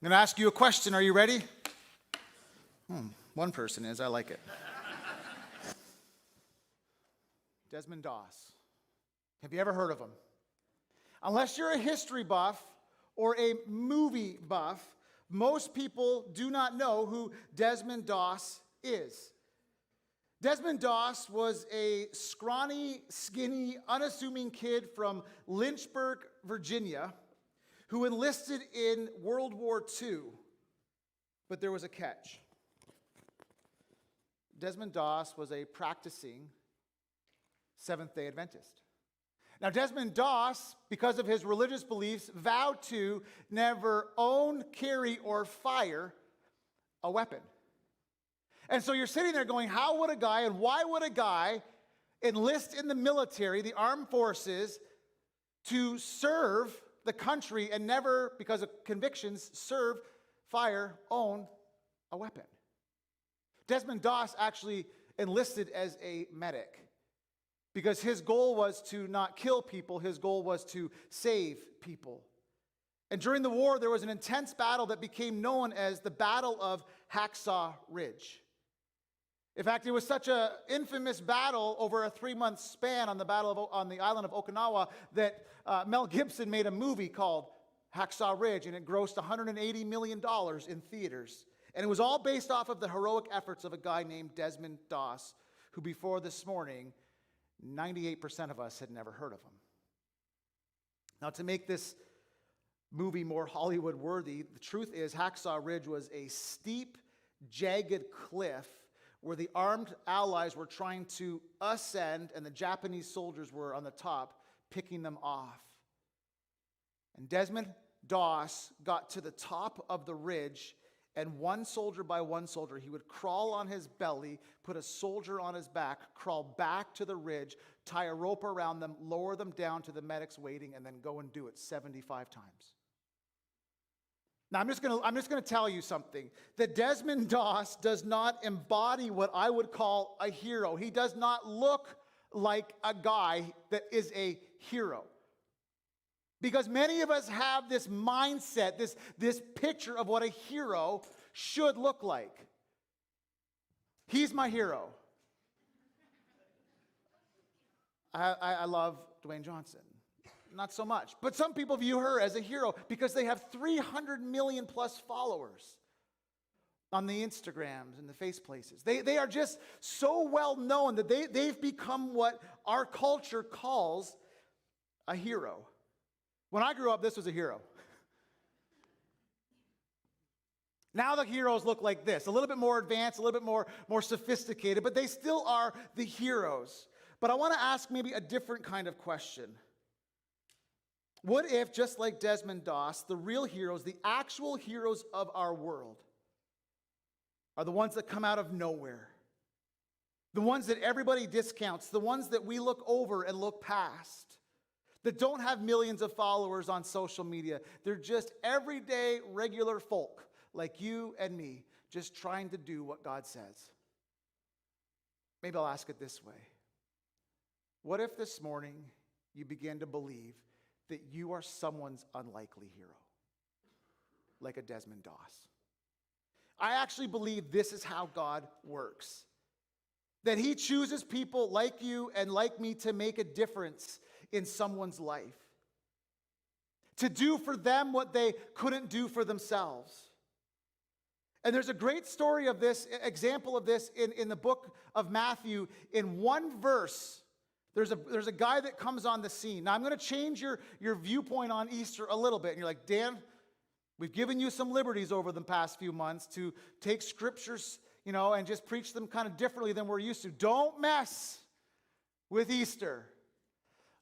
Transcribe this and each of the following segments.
I'm going to ask you a question. Are you ready? One person is. I like it. Desmond Doss. Have you ever heard of him? Unless you're a history buff or a movie buff, most people do not know who Desmond Doss is. Desmond Doss was a scrawny, skinny, unassuming kid from Lynchburg, Virginia, who enlisted in World War II. But there was a catch. Desmond Doss was a practicing Seventh-day Adventist. Now, Desmond Doss, because of his religious beliefs, vowed to never own, carry, or fire a weapon. And so you're sitting there going, how would a guy and why would a guy enlist in the military, the armed forces, to serve the country and never, because of convictions, serve, fire, own a weapon? Desmond Doss actually enlisted as a medic because his goal was to not kill people. His goal was to save people. And during the war, there was an intense battle that became known as the Battle of Hacksaw Ridge. In fact, it was such an infamous battle over a 3-month span on the island of Okinawa that Mel Gibson made a movie called Hacksaw Ridge, and it grossed $180 million in theaters. And it was all based off of the heroic efforts of a guy named Desmond Doss, who before this morning, 98% of us had never heard of him. Now, to make this movie more Hollywood worthy, the truth is Hacksaw Ridge was a steep, jagged cliff where the armed allies were trying to ascend and the Japanese soldiers were on the top picking them off. And Desmond Doss got to the top of the ridge, and one soldier by one soldier, he would crawl on his belly, put a soldier on his back, crawl back to the ridge, tie a rope around them, lower them down to the medics waiting, and then go and do it 75 times. Now, I'm just going to tell you something. That Desmond Doss does not embody what I would call a hero. He does not look like a guy that is a hero. Because many of us have this mindset, this picture of what a hero should look like. He's my hero. I love Dwayne Johnson. Not so much. But some people view her as a hero because they have 300 million plus followers on the Instagrams and the face places. They are just so well known that they've become what our culture calls a hero. When I grew up, this was a hero. Now the heroes look like this, a little bit more advanced, a little bit more sophisticated, but they still are the heroes. But I want to ask maybe a different kind of question. What if, just like Desmond Doss, the real heroes, the actual heroes of our world, are the ones that come out of nowhere? The ones that everybody discounts, the ones that we look over and look past, that don't have millions of followers on social media. They're just everyday, regular folk like you and me, just trying to do what God says. Maybe I'll ask it this way. What if this morning you begin to believe that you are someone's unlikely hero, like a Desmond Doss? I actually believe this is how God works. That he chooses people like you and like me to make a difference in someone's life. To do for them what they couldn't do for themselves. And there's a great story of this, example of this in the book of Matthew. In one verse, there's a guy that comes on the scene. Now, I'm going to change your viewpoint on Easter a little bit. And you're like, Dan, we've given you some liberties over the past few months to take scriptures, and just preach them kind of differently than we're used to. Don't mess with Easter.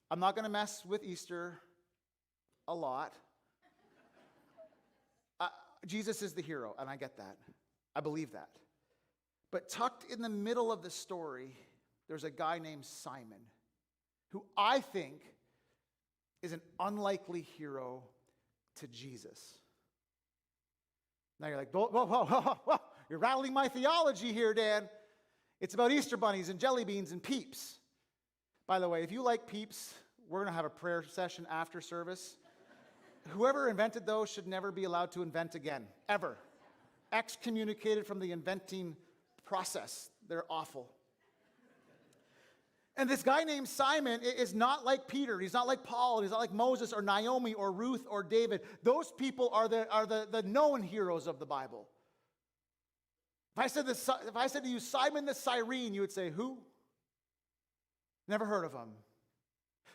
I'm not going to mess with Easter a lot. Jesus is the hero, and I get that. I believe that. But tucked in the middle of the story, there's a guy named Simon, who I think is an unlikely hero to Jesus. Now you're like, whoa, you're rattling my theology here, Dan. It's about Easter bunnies and jelly beans and Peeps. By the way, if you like Peeps, we're going to have a prayer session after service. whoever invented those should never be allowed to invent again, ever. Excommunicated from the inventing process. They're awful. And this guy named Simon is not like Peter. He's not like Paul. He's not like Moses or Naomi or Ruth or David. Those people are the known heroes of the Bible. If I said to you, Simon the Cyrene, you would say, who? Never heard of him.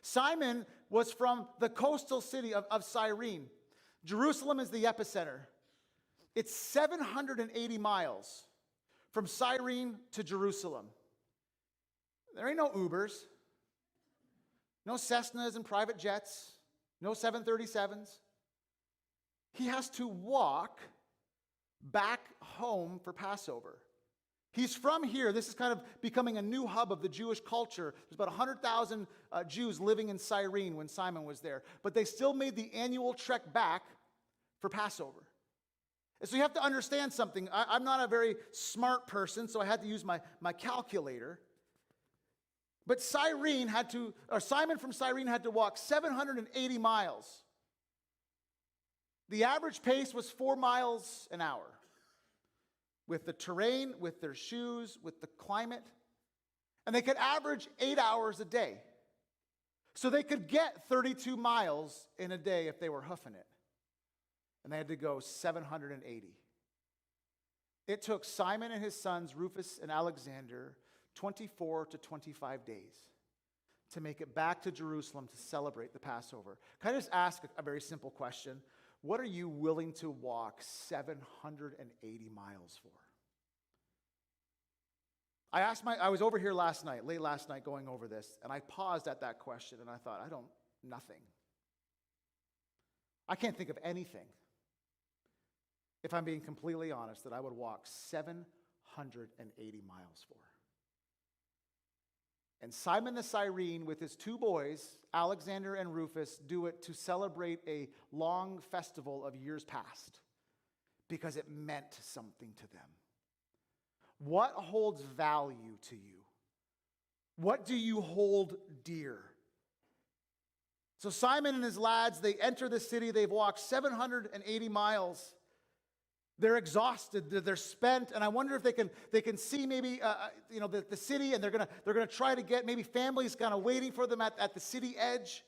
Simon was from the coastal city of Cyrene. Jerusalem is the epicenter. It's 780 miles from Cyrene to Jerusalem. There ain't no Ubers, no Cessnas and private jets, no 737s. He has to walk back home for Passover. He's from here. This is kind of becoming a new hub of the Jewish culture. There's about 100,000 Jews living in Cyrene when Simon was there. But they still made the annual trek back for Passover. And so you have to understand something. I'm not a very smart person, so I had to use my calculator. But Simon from Cyrene had to walk 780 miles. The average pace was 4 miles an hour. With the terrain, with their shoes, with the climate. And they could average 8 hours a day. So they could get 32 miles in a day if they were hoofing it. And they had to go 780. It took Simon and his sons, Rufus and Alexander, 24 to 25 days to make it back to Jerusalem to celebrate the Passover. Can I just ask a very simple question? What are you willing to walk 780 miles for? I was over here late last night going over this, and I paused at that question and I thought, nothing. I can't think of anything, if I'm being completely honest, that I would walk 780 miles for. And Simon the Cyrene, with his 2 boys, Alexander and Rufus, do it to celebrate a long festival of years past because it meant something to them. What holds value to you? What do you hold dear? So Simon and his lads, they enter the city. They've walked 780 miles. They're exhausted, they're spent, and I wonder if they can see maybe the city, and they're gonna try to get maybe families kind of waiting for them at the city edge.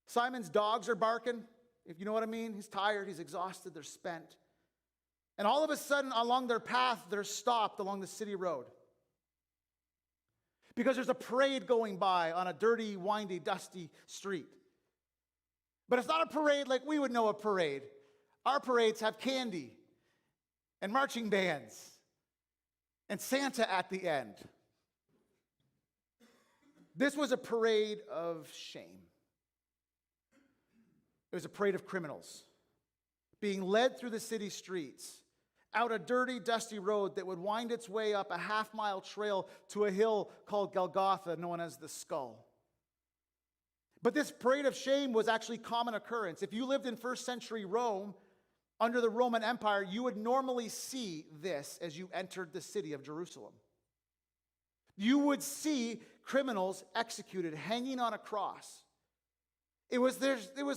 Simon's dogs are barking, if you know what I mean. He's tired, he's exhausted, they're spent. And all of a sudden, along their path, they're stopped along the city road. Because there's a parade going by on a dirty, windy, dusty street. But it's not a parade like we would know a parade. Our parades have candy and marching bands, and Santa at the end. This was a parade of shame. It was a parade of criminals being led through the city streets, out a dirty, dusty road that would wind its way up a half-mile trail to a hill called Golgotha, known as the Skull. But this parade of shame was actually common occurrence. If you lived in first century Rome, under the Roman Empire, you would normally see this as you entered the city of Jerusalem. You would see criminals executed, hanging on a cross. It was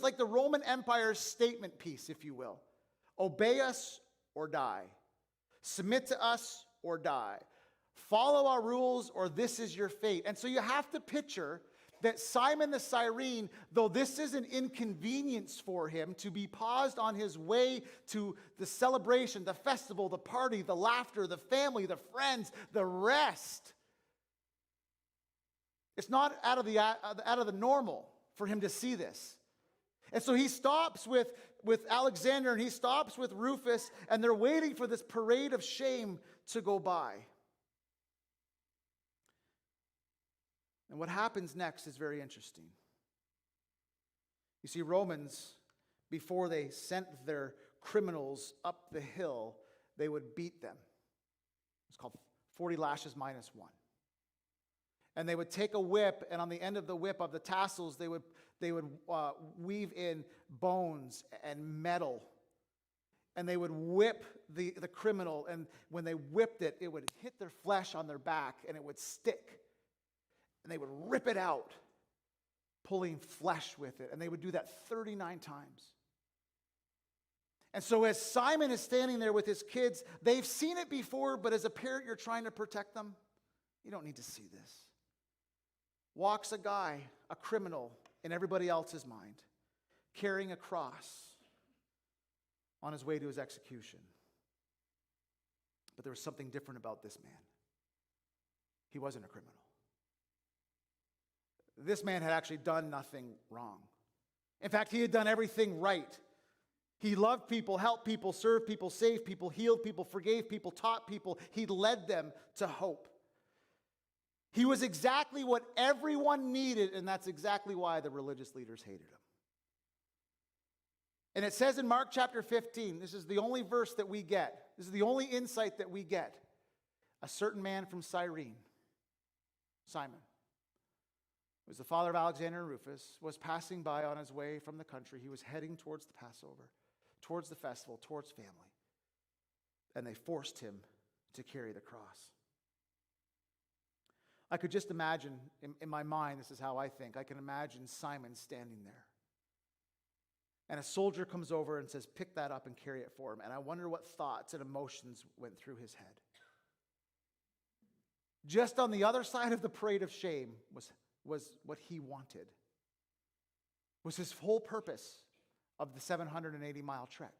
like the Roman Empire's statement piece, if you will. Obey us or die. Submit to us or die. Follow our rules or this is your fate. And so you have to picture that Simon the Cyrene, though this is an inconvenience for him to be paused on his way to the celebration, the festival, the party, the laughter, the family, the friends, the rest. It's not out of the normal for him to see this. And so he stops with Alexander and he stops with Rufus, and they're waiting for this parade of shame to go by. And what happens next is very interesting. You see, Romans, before they sent their criminals up the hill, they would beat them. It's called 40 lashes minus 1. And they would take a whip, and on the end of the whip of the tassels, they would weave in bones and metal. And they would whip the criminal, and when they whipped it, it would hit their flesh on their back, and it would stick. And they would rip it out, pulling flesh with it. And they would do that 39 times. And so as Simon is standing there with his kids, they've seen it before, but as a parent, you're trying to protect them. You don't need to see this. Walks a guy, a criminal, in everybody else's mind, carrying a cross on his way to his execution. But there was something different about this man. He wasn't a criminal. This man had actually done nothing wrong. In fact, he had done everything right. He loved people, helped people, served people, saved people, healed people, forgave people, taught people. He led them to hope. He was exactly what everyone needed, and that's exactly why the religious leaders hated him. And it says in Mark chapter 15, this is the only verse that we get. This is the only insight that we get. A certain man from Cyrene, Simon, who was the father of Alexander and Rufus, was passing by on his way from the country. He was heading towards the Passover, towards the festival, towards family. And they forced him to carry the cross. I could just imagine, in my mind, this is how I think, I can imagine Simon standing there. And a soldier comes over and says, pick that up and carry it for him. And I wonder what thoughts and emotions went through his head. Just on the other side of the parade of shame was what he wanted. Was his whole purpose of the 780-mile trek.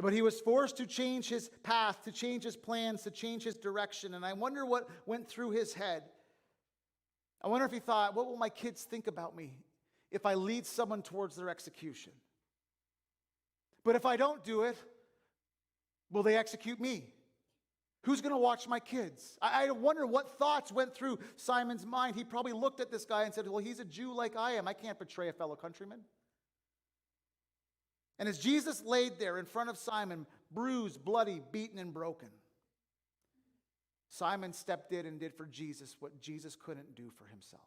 But he was forced to change his path, to change his plans, to change his direction. And I wonder what went through his head. I wonder if he thought, what will my kids think about me if I lead someone towards their execution? But if I don't do it, will they execute me? Who's going to watch my kids? I wonder what thoughts went through Simon's mind. He probably looked at this guy and said, well, he's a Jew like I am. I can't betray a fellow countryman. And as Jesus laid there in front of Simon, bruised, bloody, beaten, and broken, Simon stepped in and did for Jesus what Jesus couldn't do for himself.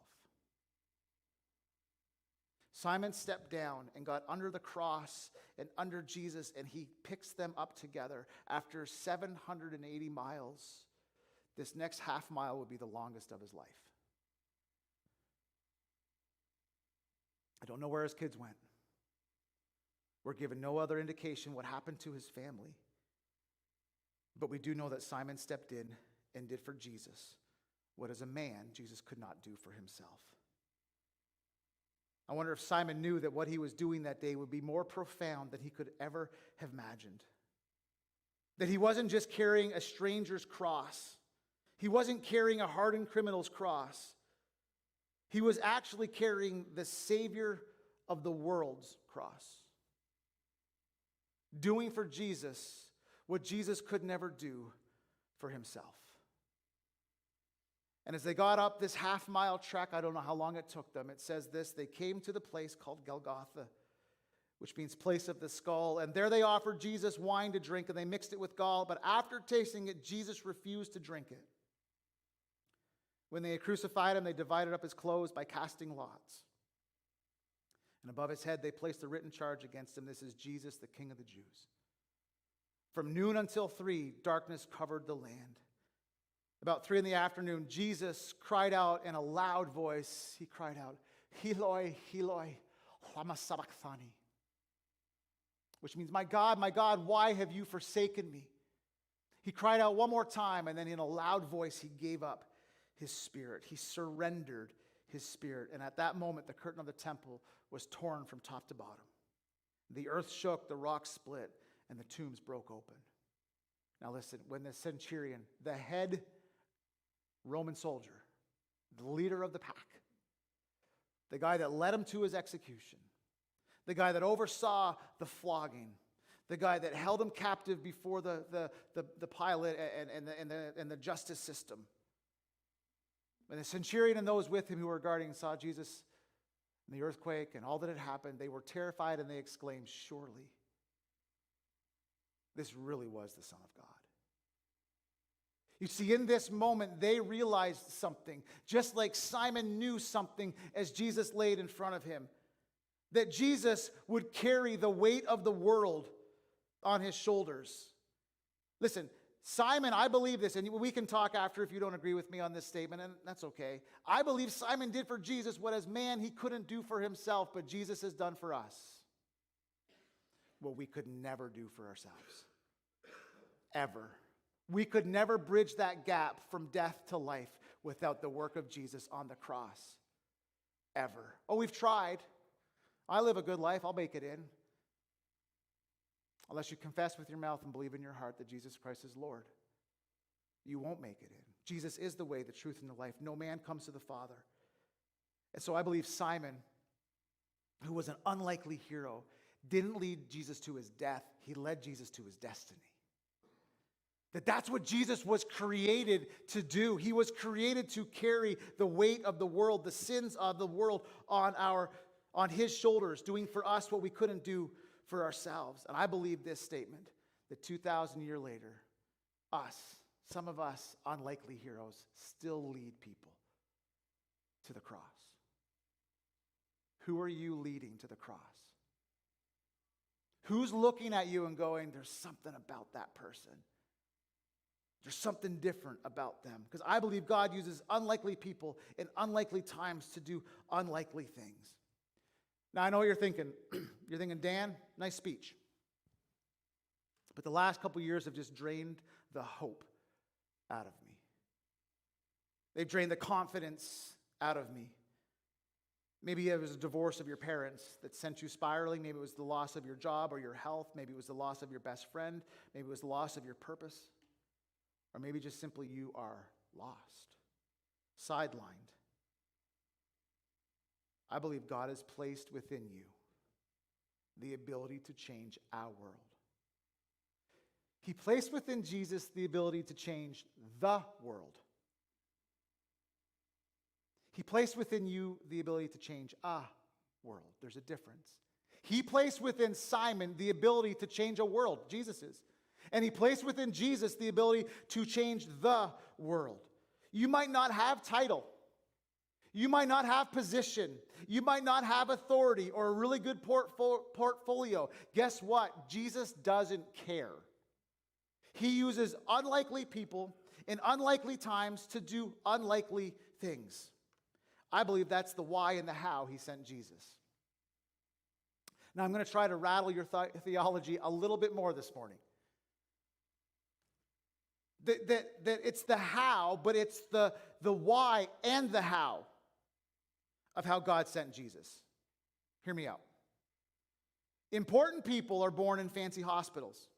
Simon stepped down and got under the cross and under Jesus, and he picks them up together. After 780 miles, this next half mile would be the longest of his life. I don't know where his kids went. We're given no other indication what happened to his family. But we do know that Simon stepped in and did for Jesus what as a man Jesus could not do for himself. I wonder if Simon knew that what he was doing that day would be more profound than he could ever have imagined. That he wasn't just carrying a stranger's cross. He wasn't carrying a hardened criminal's cross. He was actually carrying the Savior of the world's cross. Doing for Jesus what Jesus could never do for himself. And as they got up this half-mile trek, I don't know how long it took them, it says this, they came to the place called Golgotha, which means place of the skull. And there they offered Jesus wine to drink, and they mixed it with gall. But after tasting it, Jesus refused to drink it. When they had crucified him, they divided up his clothes by casting lots. And above his head, they placed a written charge against him. This is Jesus, the King of the Jews. From noon until 3, darkness covered the land. About 3 p.m, Jesus cried out in a loud voice. He cried out, Eloi, Eloi, lama sabachthani. Which means, my God, why have you forsaken me? He cried out one more time, and then in a loud voice, he gave up his spirit. He surrendered his spirit. And at that moment, the curtain of the temple was torn from top to bottom. The earth shook, the rocks split, and the tombs broke open. Now listen, when the centurion, the head Roman soldier, the leader of the pack, the guy that led him to his execution, the guy that oversaw the flogging, the guy that held him captive before the Pilate and the justice system. When the centurion and those with him who were guarding saw Jesus and the earthquake and all that had happened, they were terrified and they exclaimed, surely this really was the Son of God. You see, in this moment, they realized something, just like Simon knew something as Jesus laid in front of him, that Jesus would carry the weight of the world on his shoulders. Listen, Simon, I believe this, and we can talk after if you don't agree with me on this statement, and that's okay. I believe Simon did for Jesus what as man he couldn't do for himself, but Jesus has done for us. what we could never do for ourselves. Ever. We could never bridge that gap from death to life without the work of Jesus on the cross. Ever. Oh, we've tried. I live a good life. I'll make it in. Unless you confess with your mouth and believe in your heart that Jesus Christ is Lord, you won't make it in. Jesus is the way, the truth, and the life. No man comes to the Father. And so I believe Simon, who was an unlikely hero, didn't lead Jesus to his death. He led Jesus to his destiny. That's what Jesus was created to do. He was created to carry the weight of the world, the sins of the world on his shoulders, doing for us what we couldn't do for ourselves. And I believe this statement, that 2,000 years later, some of us unlikely heroes, still lead people to the cross. Who are you leading to the cross? Who's looking at you and going, there's something about that person? There's something different about them. Because I believe God uses unlikely people in unlikely times to do unlikely things. Now, I know what you're thinking. You're thinking, Dan, nice speech. But the last couple years have just drained the hope out of me. They've drained the confidence out of me. Maybe it was a divorce of your parents that sent you spiraling. Maybe it was the loss of your job or your health. Maybe it was the loss of your best friend. Maybe it was the loss of your purpose. Or maybe just simply you are lost, sidelined. I believe God has placed within you the ability to change our world. He placed within Jesus the ability to change the world. He placed within you the ability to change a world. There's a difference. He placed within Simon the ability to change a world. Jesus is. And he placed within Jesus the ability to change the world. You might not have title. You might not have position. You might not have authority or a really good portfolio. Guess what? Jesus doesn't care. He uses unlikely people in unlikely times to do unlikely things. I believe that's the why and the how he sent Jesus. Now I'm going to try to rattle your theology a little bit more this morning. That it's the how, but it's the why and the how of how God sent Jesus. Hear me out. Important people are born in fancy hospitals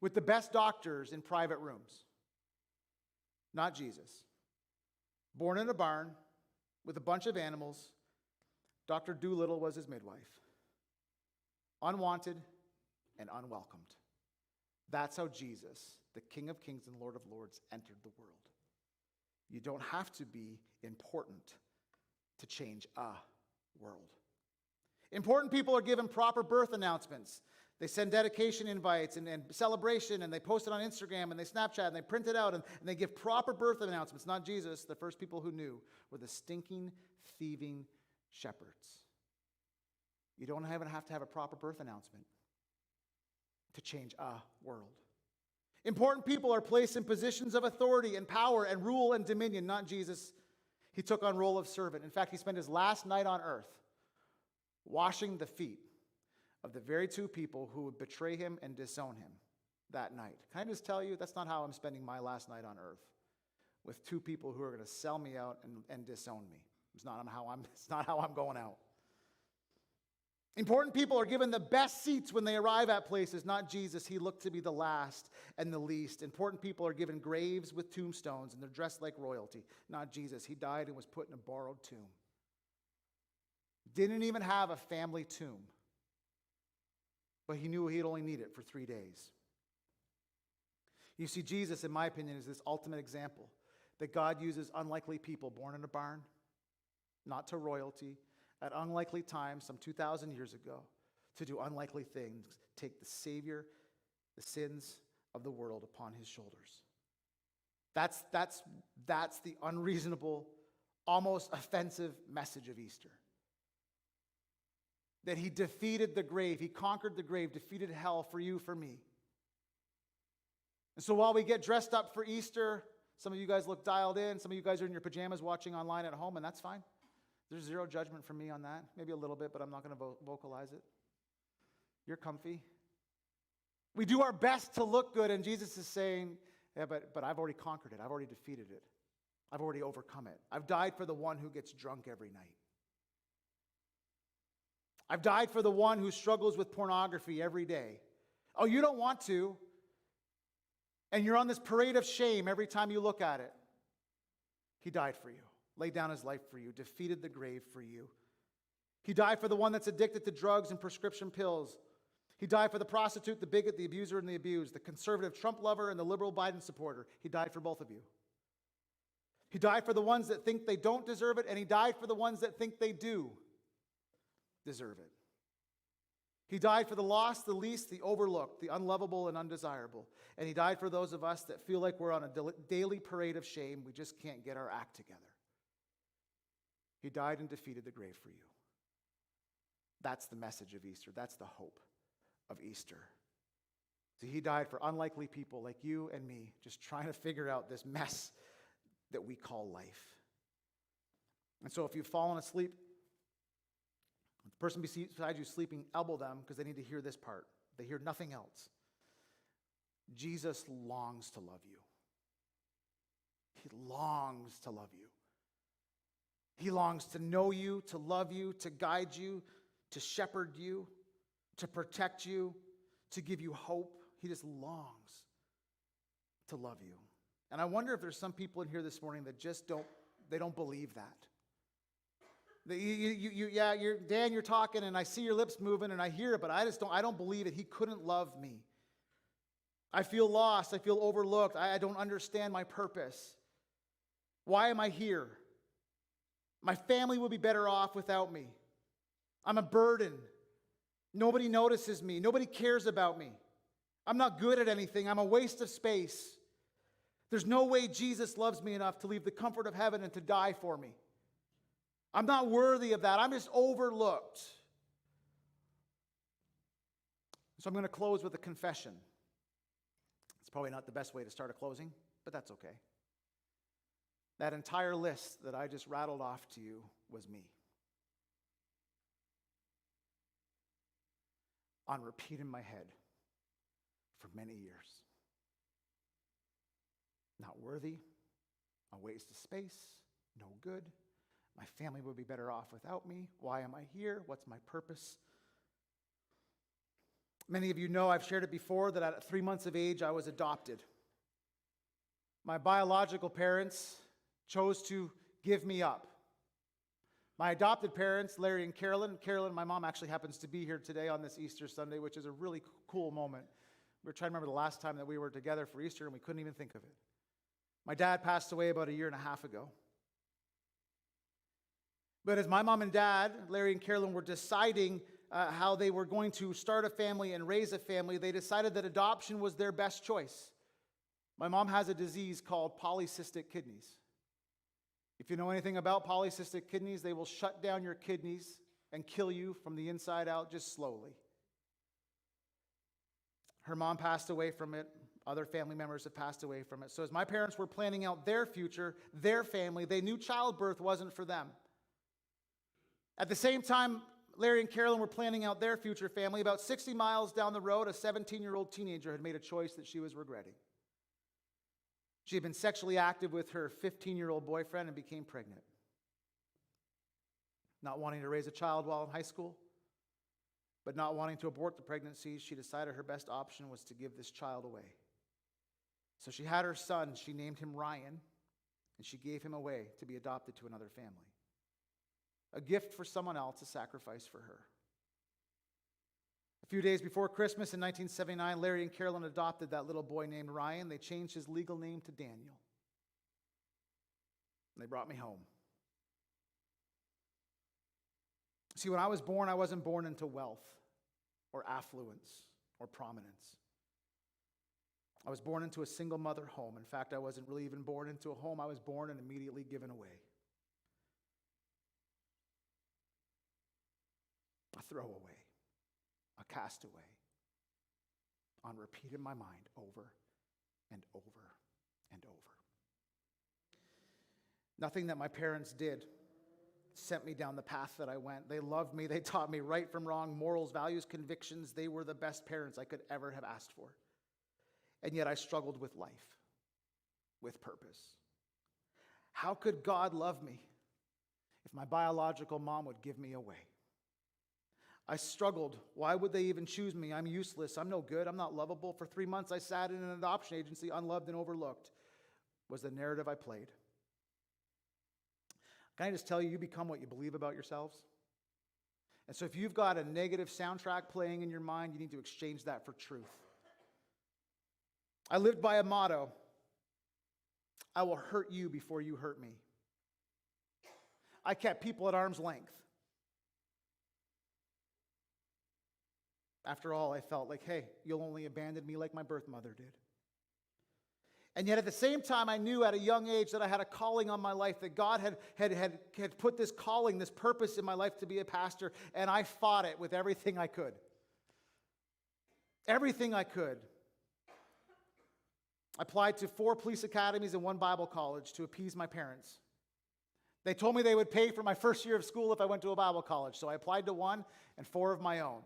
with the best doctors in private rooms. Not Jesus. Born in a barn with a bunch of animals. Dr. Doolittle was his midwife. Unwanted and unwelcomed. That's how Jesus, the King of Kings and Lord of Lords, entered the world. You don't have to be important to change a world. Important people are given proper birth announcements. They send dedication invites and celebration, and they post it on Instagram, and they Snapchat, and they print it out, and they give proper birth announcements. Not Jesus. The first people who knew were the stinking, thieving shepherds. You don't even have to have a proper birth announcement to change a world. Important people are placed in positions of authority and power and rule and dominion. Not Jesus. He took on role of servant. In fact, he spent his last night on earth washing the feet of the very two people who would betray him and disown him that night. Can I just tell you, that's not how I'm spending my last night on earth, with two people who are going to sell me out and disown me. It's not how I'm going out. Important people are given the best seats when they arrive at places. Not Jesus. He looked to be the last and the least. Important people are given graves with tombstones, and they're dressed like royalty. Not Jesus. He died and was put in a borrowed tomb. Didn't even have a family tomb. But he knew he'd only need it for 3 days. You see, Jesus, in my opinion, is this ultimate example that God uses unlikely people born in a barn, not to royalty, at unlikely times, some 2,000 years ago, to do unlikely things, take the Savior, the sins of the world upon his shoulders. That's the unreasonable, almost offensive message of Easter. That he defeated the grave, he conquered the grave, defeated hell for you, for me. And so while we get dressed up for Easter, some of you guys look dialed in, some of you guys are in your pajamas watching online at home, and that's fine. There's zero judgment from me on that. Maybe a little bit, but I'm not going to vocalize it. You're comfy. We do our best to look good, and Jesus is saying, yeah, but I've already conquered it. I've already defeated it. I've already overcome it. I've died for the one who gets drunk every night. I've died for the one who struggles with pornography every day. Oh, you don't want to, and you're on this parade of shame every time you look at it. He died for you, laid down his life for you, defeated the grave for you. He died for the one that's addicted to drugs and prescription pills. He died for the prostitute, the bigot, the abuser, and the abused, the conservative Trump lover, and the liberal Biden supporter. He died for both of you. He died for the ones that think they don't deserve it, and he died for the ones that think they do deserve it. He died for the lost, the least, the overlooked, the unlovable, and undesirable. And he died for those of us that feel like we're on a daily parade of shame. We just can't get our act together. He died and defeated the grave for you. That's the message of Easter. That's the hope of Easter. See, he died for unlikely people like you and me, just trying to figure out this mess that we call life. And so if you've fallen asleep, the person beside you sleeping, elbow them because they need to hear this part. They hear nothing else. Jesus longs to love you. He longs to love you. He longs to know you, to love you, to guide you, to shepherd you, to protect you, to give you hope. He just longs to love you. And I wonder if there's some people in here this morning that just don't believe that. Dan, you're talking, and I see your lips moving, and I hear it, but I don't believe it. He couldn't love me. I feel lost. I feel overlooked. I don't understand my purpose. Why am I here? My family would be better off without me. I'm a burden. Nobody notices me. Nobody cares about me. I'm not good at anything. I'm a waste of space. There's no way Jesus loves me enough to leave the comfort of heaven and to die for me. I'm not worthy of that. I'm just overlooked. So I'm going to close with a confession. It's probably not the best way to start a closing, but that's okay. That entire list that I just rattled off to you was me. On repeat in my head for many years. Not worthy, a waste of space, no good. My family would be better off without me. Why am I here? What's my purpose? Many of you know, I've shared it before, that at 3 months of age, I was adopted. My biological parents chose to give me up. My adopted parents, Larry and Carolyn, my mom actually happens to be here today on this Easter Sunday, which is a really cool moment. We were trying to remember the last time that we were together for Easter, and we couldn't even think of it. My dad passed away about 1.5 years ago. But as my mom and dad, Larry and Carolyn, were deciding how they were going to start a family and raise a family, they decided that adoption was their best choice. My mom has a disease called polycystic kidneys. If you know anything about polycystic kidneys, they will shut down your kidneys and kill you from the inside out just slowly. Her mom passed away from it. Other family members have passed away from it. So as my parents were planning out their future, their family, they knew childbirth wasn't for them. At the same time, Larry and Carolyn were planning out their future family. About 60 miles down the road, a 17-year-old teenager had made a choice that she was regretting. She had been sexually active with her 15-year-old boyfriend and became pregnant. Not wanting to raise a child while in high school, but not wanting to abort the pregnancy, she decided her best option was to give this child away. So she had her son, she named him Ryan, and she gave him away to be adopted to another family. A gift for someone else, a sacrifice for her. A few days before Christmas in 1979, Larry and Carolyn adopted that little boy named Ryan. They changed his legal name to Daniel. And they brought me home. See, when I was born, I wasn't born into wealth or affluence or prominence. I was born into a single mother home. In fact, I wasn't really even born into a home. I was born and immediately given away. A throwaway, a castaway, on repeat in my mind over and over and over. Nothing that my parents did sent me down the path that I went. They loved me. They taught me right from wrong, morals, values, convictions. They were the best parents I could ever have asked for. And yet I struggled with life, with purpose. How could God love me if my biological mom would give me away? I struggled. Why would they even choose me? I'm useless. I'm no good. I'm not lovable. For 3 months, I sat in an adoption agency, unloved and overlooked, was the narrative I played. Can I just tell you, you become what you believe about yourselves? And so if you've got a negative soundtrack playing in your mind, you need to exchange that for truth. I lived by a motto: I will hurt you before you hurt me. I kept people at arm's length. After all, I felt like, hey, you'll only abandon me like my birth mother did. And yet at the same time, I knew at a young age that I had a calling on my life, that God had put this calling, this purpose in my life to be a pastor, and I fought it with everything I could. Everything I could. I applied to 4 police academies and 1 Bible college to appease my parents. They told me they would pay for my first year of school if I went to a Bible college, so I applied to 1 and 4 of my own.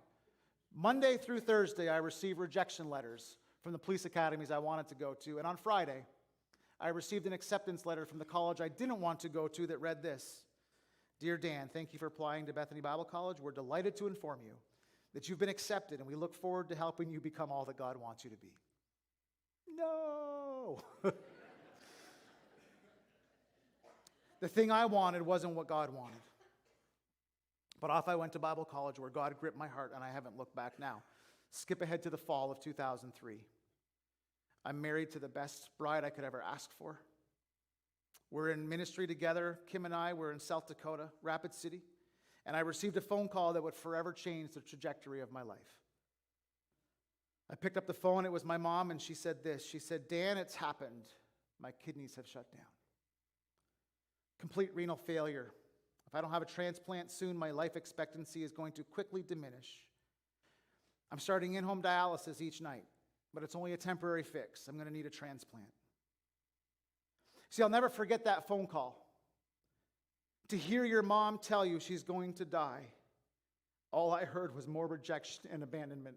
Monday through Thursday, I received rejection letters from the police academies I wanted to go to. And on Friday, I received an acceptance letter from the college I didn't want to go to that read this: Dear Dan, thank you for applying to Bethany Bible College. We're delighted to inform you that you've been accepted, and we look forward to helping you become all that God wants you to be. No! The thing I wanted wasn't what God wanted. But off I went to Bible college, where God gripped my heart, and I haven't looked back now. Skip ahead to the fall of 2003. I'm married to the best bride I could ever ask for. We're in ministry together. Kim and I were in South Dakota, Rapid City, and I received a phone call that would forever change the trajectory of my life. I picked up the phone. It was my mom, and she said this. She said, Dan, it's happened. My kidneys have shut down. Complete renal failure. If I don't have a transplant soon, my life expectancy is going to quickly diminish. I'm starting in-home dialysis each night, but it's only a temporary fix. I'm going to need a transplant. See, I'll never forget that phone call. To hear your mom tell you she's going to die, all I heard was more rejection and abandonment.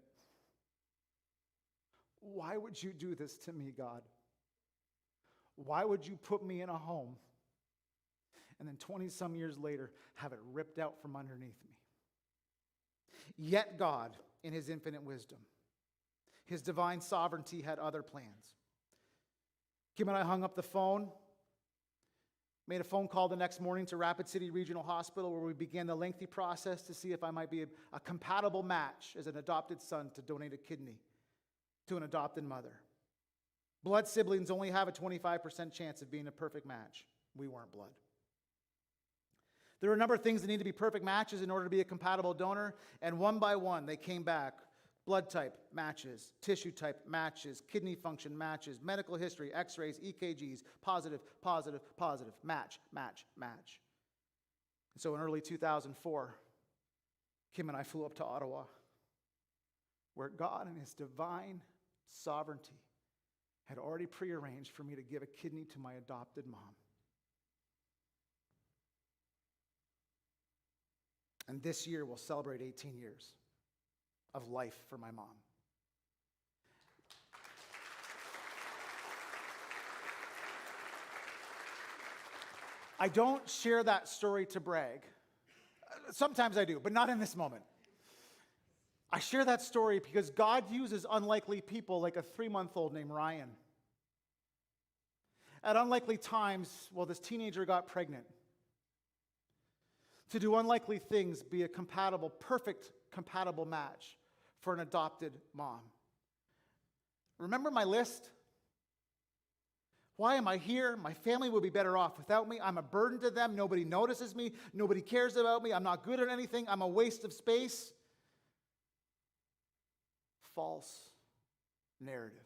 Why would you do this to me, God? Why would you put me in a home and then 20-some years later have it ripped out from underneath me? Yet God, in his infinite wisdom, his divine sovereignty, had other plans. Kim and I hung up the phone, made a phone call the next morning to Rapid City Regional Hospital, where we began the lengthy process to see if I might be a compatible match as an adopted son to donate a kidney to an adopted mother. Blood siblings only have a 25% chance of being a perfect match. We weren't blood. There are a number of things that need to be perfect matches in order to be a compatible donor, and one by one they came back. Blood type matches, tissue type matches, kidney function matches, medical history, x-rays, EKGs, positive, positive, positive, match, match, match. And so in early 2004, Kim and I flew up to Ottawa, where God in his divine sovereignty had already prearranged for me to give a kidney to my adopted mom. And this year we'll celebrate 18 years of life for my mom. I don't share that story to brag. Sometimes I do, but not in this moment. I share that story because God uses unlikely people, like a 3-month-old named Ryan. At unlikely times, this teenager got pregnant. To do unlikely things, be a compatible, perfect compatible match for an adopted mom. Remember my list? Why am I here? My family would be better off without me. I'm a burden to them. Nobody notices me. Nobody cares about me. I'm not good at anything. I'm a waste of space. False narrative.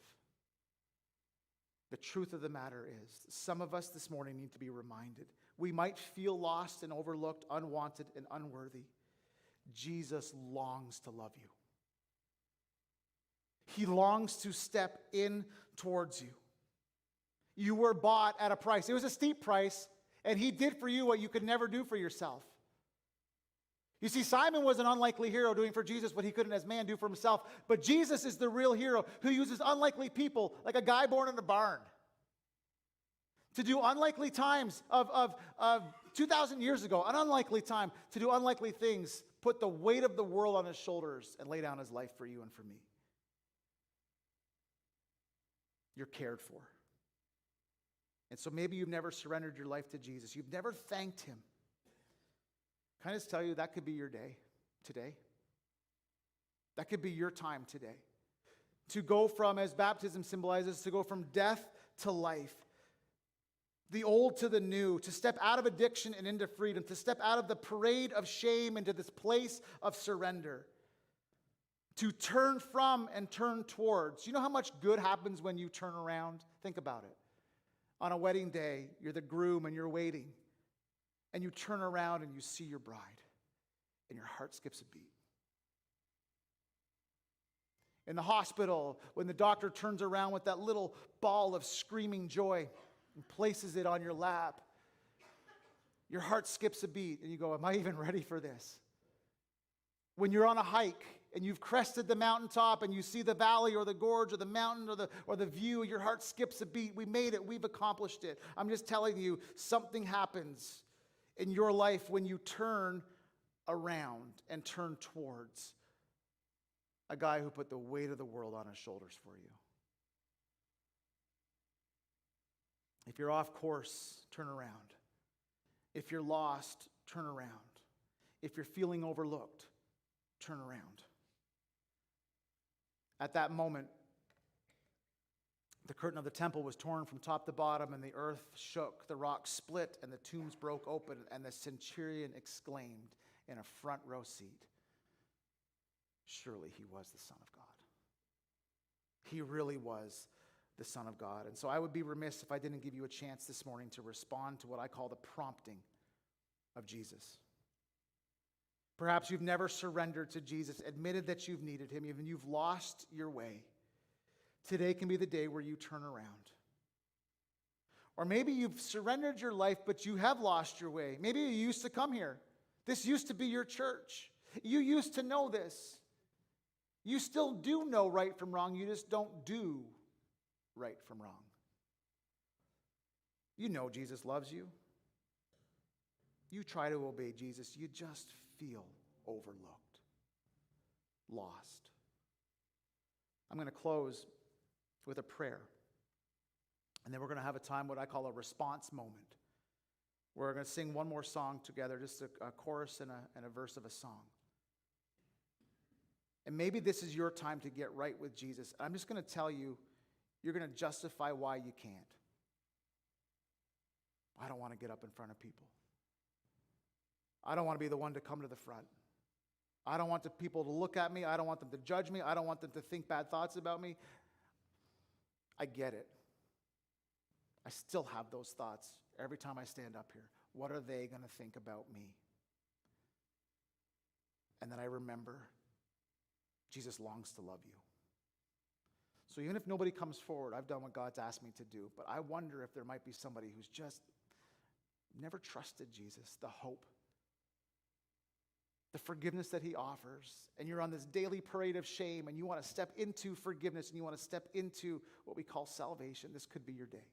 The truth of the matter is, some of us this morning need to be reminded. We might feel lost and overlooked, unwanted and unworthy. Jesus longs to love you. He longs to step in towards you. You were bought at a price. It was a steep price, and he did for you what you could never do for yourself. You see, Simon was an unlikely hero doing for Jesus what he couldn't as man do for himself. But Jesus is the real hero who uses unlikely people, like a guy born in a barn, to do unlikely times of 2,000 years ago, an unlikely time to do unlikely things, put the weight of the world on his shoulders and lay down his life for you and for me. You're cared for. And so maybe you've never surrendered your life to Jesus. You've never thanked him. Can I just tell you, that could be your day today. That could be your time today. To go from, as baptism symbolizes, to go from death to life. The old to the new, to step out of addiction and into freedom, to step out of the parade of shame into this place of surrender. To turn from and turn towards. You know how much good happens when you turn around? Think about it. On a wedding day, you're the groom and you're waiting. And you turn around and you see your bride. And your heart skips a beat. In the hospital, when the doctor turns around with that little ball of screaming joy and places it on your lap, your heart skips a beat and you go, am I even ready for this? When you're on a hike and you've crested the mountaintop and you see the valley or the gorge or the mountain or the view, your heart skips a beat. We made it. We've accomplished it. I'm just telling you, something happens in your life when you turn around and turn towards a guy who put the weight of the world on his shoulders for you. If you're off course, turn around. If you're lost, turn around. If you're feeling overlooked, turn around. At that moment, the curtain of the temple was torn from top to bottom, and the earth shook, the rocks split, and the tombs broke open, and the centurion exclaimed in a front row seat, surely he was the Son of God. He really was the Son of God. And so I would be remiss if I didn't give you a chance this morning to respond to what I call the prompting of Jesus. Perhaps you've never surrendered to Jesus, admitted that you've needed him, even you've lost your way. Today can be the day where you turn around. Or maybe you've surrendered your life, but you have lost your way. Maybe you used to come here. This used to be your church. You used to know this. You still do know right from wrong. You just don't do right from wrong. You know Jesus loves you. You try to obey Jesus. You just feel overlooked, lost. I'm going to close with a prayer. And then we're going to have a time, what I call a response moment. We're going to sing one more song together, just a chorus and a verse of a song. And maybe this is your time to get right with Jesus. I'm just going to tell you, you're going to justify why you can't. I don't want to get up in front of people. I don't want to be the one to come to the front. I don't want the people to look at me. I don't want them to judge me. I don't want them to think bad thoughts about me. I get it. I still have those thoughts every time I stand up here. What are they going to think about me? And then I remember Jesus longs to love you. So even if nobody comes forward, I've done what God's asked me to do. But I wonder if there might be somebody who's just never trusted Jesus, the hope, the forgiveness that he offers. And you're on this daily parade of shame and you want to step into forgiveness and you want to step into what we call salvation. This could be your day.